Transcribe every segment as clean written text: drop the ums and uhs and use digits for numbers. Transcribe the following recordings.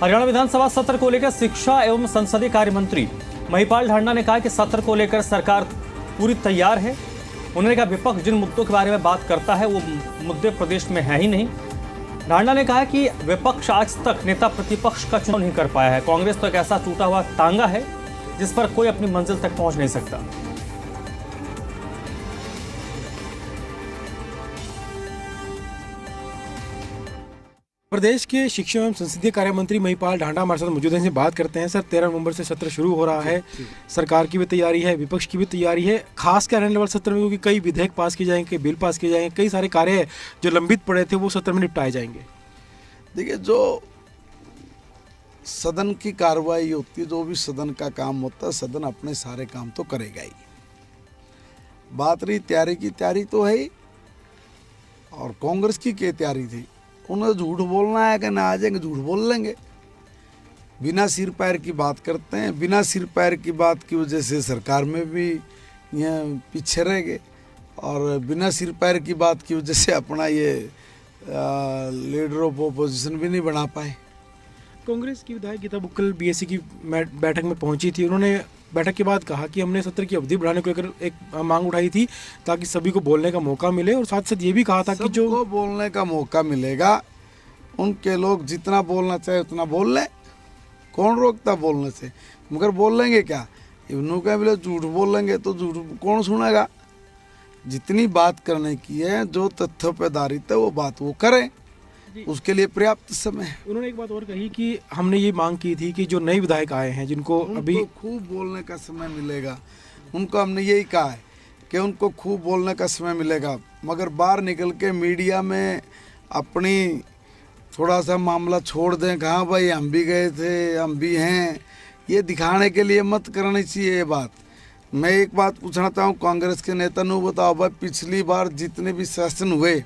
हरियाणा विधानसभा सत्र को लेकर शिक्षा एवं संसदीय कार्य मंत्री महिपाल ढांडा ने कहा कि सत्र को लेकर सरकार पूरी तैयार है। उन्होंने कहा विपक्ष जिन मुद्दों के बारे में बात करता है वो मुद्दे प्रदेश में है ही नहीं। ढांडा ने कहा कि विपक्ष आज तक नेता प्रतिपक्ष का चुनाव नहीं कर पाया है। कांग्रेस तो एक ऐसा टूटा हुआ तांगा है जिस पर कोई अपनी मंजिल तक पहुंच नहीं सकता। प्रदेश के शिक्षा एवं संसदीय कार्य मंत्री महिपाल ढांडा हमारे साथ मौजूद हैं। इनसे बात करते हैं। सर, 13 नवंबर से सत्र शुरू हो रहा है। सरकार की भी तैयारी है, विपक्ष की भी तैयारी है। खास क्या रहने वाले सत्र में, क्योंकि कई विधेयक पास किए जाएंगे, कई बिल पास किए जाएंगे, कई सारे कार्य जो लंबित पड़े थे वो सत्र में निपटाए जाएंगे। देखिए, जो सदन की कार्रवाई होती है, जो भी सदन का काम होता है, सदन अपने सारे काम तो करेगा ही। बात रही तैयारी की, तैयारी तो है ही। और कांग्रेस की क्या तैयारी थी? उन्हें झूठ बोलना है कि ना आ जाएंगे झूठ बोल लेंगे। बिना सिर पैर की बात करते हैं। बिना सिर पैर की बात की वजह से सरकार में भी यहाँ पीछे रह गए और बिना सिर पैर की बात की वजह से अपना ये लीडर ऑफ ओपोजिशन भी नहीं बना पाए। कांग्रेस की विधायक गीता बुक्कल बीएससी की बैठक में पहुंची थी। उन्होंने बैठक के बाद कहा कि हमने सत्र की अवधि बढ़ाने को लेकर एक मांग उठाई थी ताकि सभी को बोलने का मौका मिले, और साथ साथ ये भी कहा था कि जो बोलने का मौका मिलेगा उनके लोग जितना बोलना चाहे उतना बोल लें। कौन रोकता बोलने से? मगर बोल लेंगे क्या? उन्होंने बोले झूठ बोल लेंगे तो झूठ कौन सुनेगा? जितनी बात करने की है, जो तथ्यों पर आधारित है वो बात वो करें, उसके लिए पर्याप्त समय है। उन्होंने एक बात और कही कि हमने ये मांग की थी कि जो नए विधायक आए हैं जिनको अभी खूब बोलने का समय मिलेगा, उनको हमने यही कहा है कि उनको खूब बोलने का समय मिलेगा, मगर बाहर निकल के मीडिया में अपनी थोड़ा सा मामला छोड़ दें। हाँ भाई, हम भी गए थे, हम भी हैं, ये दिखाने के लिए मत करनी चाहिए ये बात। मैं एक बात पूछना चाहूँ कांग्रेस के नेता ने, बताओ भाई, पिछली बार जितने भी सेशन हुए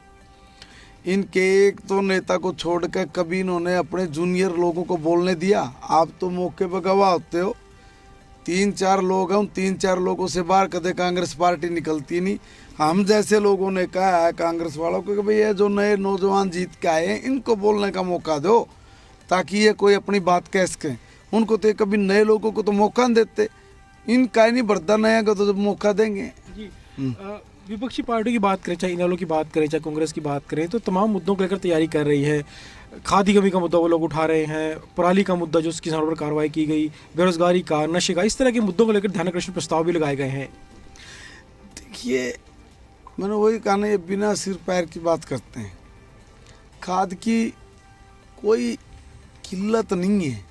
इनके एक तो नेता को छोड़कर कभी इन्होंने अपने जूनियर लोगों को बोलने दिया? आप तो मौके पर गवाह होते हो। 3-4 लोग हैं, उन 3-4 लोगों से बाहर कदे कांग्रेस पार्टी निकलती नहीं। हम जैसे लोगों ने कहा है कांग्रेस वालों को कि भाई ये जो नए नौजवान जीत के आए हैं इनको बोलने का मौका दो ताकि ये कोई अपनी बात कह सकें। उनको तो कभी नए लोगों को तो मौका नहीं देते। इनका ही नहीं बढ़ता, नया को तो मौका देंगे जी। विपक्षी पार्टी की बात करें, चाहे इनेलो की बात करें, चाहे कांग्रेस की बात करें, तो तमाम मुद्दों को लेकर तैयारी कर रही है। खादी कमी का मुद्दा वो लोग उठा रहे हैं, पराली का मुद्दा जो किसानों पर कार्रवाई की गई, बेरोजगारी का, नशे का, इस तरह के मुद्दों को लेकर ध्यानाकर्षण प्रस्ताव भी लगाए गए हैं। देखिए, मैंने वही कहा ना, ये बिना सिर पैर की बात करते हैं। खाद की कोई किल्लत नहीं है।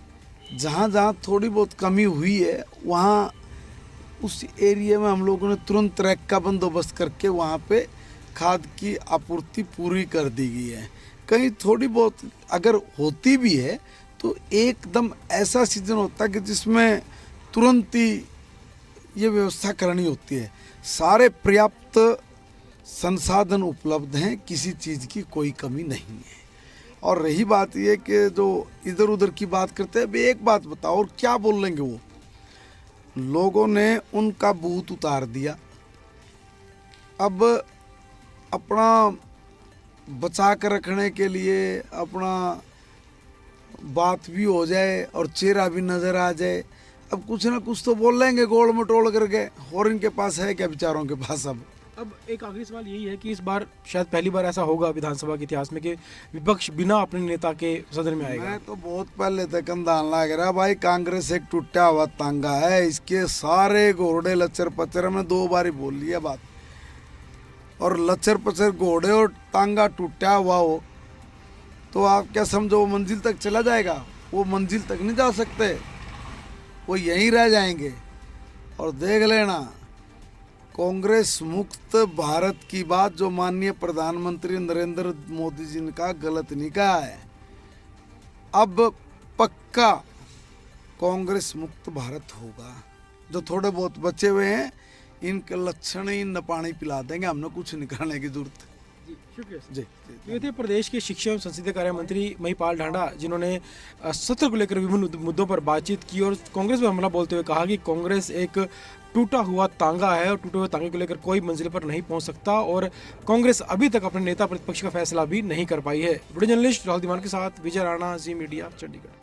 जहाँ जहाँ थोड़ी बहुत कमी हुई है वहाँ उस एरिया में हम लोगों ने तुरंत ट्रैक का बंदोबस्त करके वहाँ पे खाद की आपूर्ति पूरी कर दी गई है। कहीं थोड़ी बहुत अगर होती भी है तो एकदम ऐसा सीजन होता है कि जिसमें तुरंत ही ये व्यवस्था करनी होती है। सारे पर्याप्त संसाधन उपलब्ध हैं, किसी चीज़ की कोई कमी नहीं है। और रही बात ये कि जो इधर उधर की बात करते हैं, अभी एक बात बताओ, और क्या बोल लेंगे वो? लोगों ने उनका बूथ उतार दिया। अब अपना बचा कर रखने के लिए अपना बात भी हो जाए और चेहरा भी नज़र आ जाए, अब कुछ ना कुछ तो बोल लेंगे गोल मटोल करके। और इनके पास है क्या बेचारों के पास? अब एक आखिरी सवाल यही है कि इस बार शायद पहली बार ऐसा होगा विधानसभा के इतिहास में कि विपक्ष बिना अपने नेता के सदन में आएगा। मैं तो बहुत पहले तक अंदाज लग रहा भाई, कांग्रेस एक टूटा हुआ तांगा है। इसके सारे घोड़े लच्चर पच्चर, हमने 2 बार ही बोल लिया बात। और लच्चर पच्चर घोड़े और तांगा टूटा हुआ हो तो आप क्या समझो वो मंजिल तक चला जाएगा? वो मंजिल तक नहीं जा सकते, वो यहीं रह जाएंगे। और देख लेना, कांग्रेस मुक्त भारत की बात जो माननीय प्रधानमंत्री नरेंद्र मोदी जी ने कहा, गलत नहीं कहा है। अब पक्का कांग्रेस मुक्त भारत होगा। जो थोड़े बहुत बचे हुए हैं इनके लक्षण ही न पानी पिला देंगे, हमने कुछ नहीं करने की जरूरत है। जी, शुक्रिया जी। ये थे प्रदेश के शिक्षा एवं संसदीय कार्य मंत्री महिपाल ढांडा, जिन्होंने सत्र को लेकर विभिन्न मुद्दों पर बातचीत की और कांग्रेस पर हमला बोलते हुए कहा कि कांग्रेस एक टूटा हुआ तांगा है और टूटे हुए तांगे को लेकर कोई मंजिल पर नहीं पहुंच सकता, और कांग्रेस अभी तक अपने नेता प्रतिपक्ष का फैसला भी नहीं कर पाई है। वीडियो जर्नलिस्ट राहुल दीवान के साथ विजय राणा, जी मीडिया, चंडीगढ़।